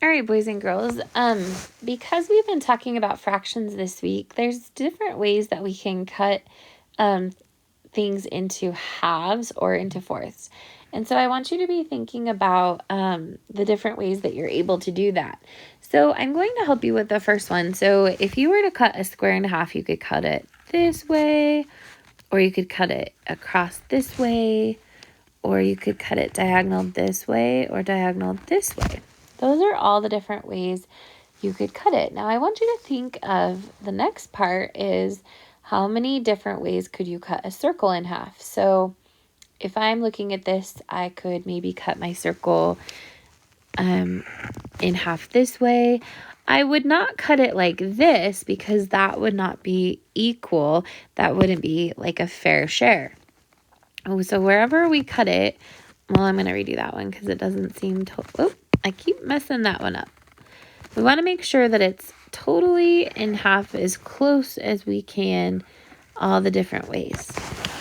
All right, boys and girls, because we've been talking about fractions this week, there's different ways that we can cut things into halves or into fourths. And so I want you to be thinking about the different ways that you're able to do that. So I'm going to help you with the first one. So if you were to cut a square in half, you could cut it this way, or you could cut it across this way, or you could cut it diagonal this way or diagonal this way. Those are all the different ways you could cut it. Now I want you to think of the next part is how many different ways could you cut a circle in half? So if I'm looking at this, I could maybe cut my circle in half this way. I would not cut it like this because that would not be equal. That wouldn't be like a fair share. Oh, so wherever we cut it, well, I'm going to redo that one because it doesn't seem to, oh, I keep messing that one up. We want to make sure that it's totally in half as close as we can all the different ways.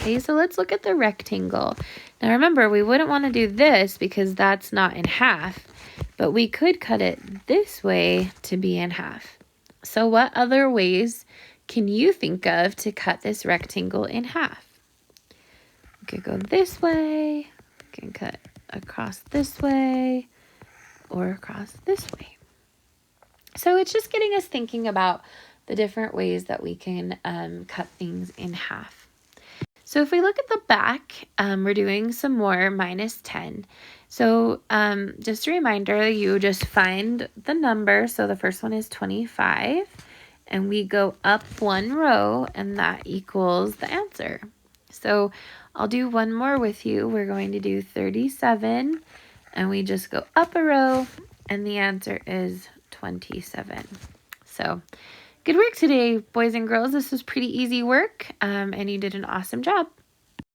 Okay, so let's look at the rectangle. Now remember, we wouldn't want to do this because that's not in half, but we could cut it this way to be in half. So what other ways can you think of to cut this rectangle in half? We could go this way, we can cut across this way, or across this way. So it's just getting us thinking about the different ways that we can cut things in half. So if we look at the back, we're doing some more minus 10. So just a reminder, you just find the number. So the first one is 25, and we go up one row, and that equals the answer. So I'll do one more with you. We're going to do 37, and we just go up a row, and the answer is 27. So good work today, boys and girls. This was pretty easy work, and you did an awesome job.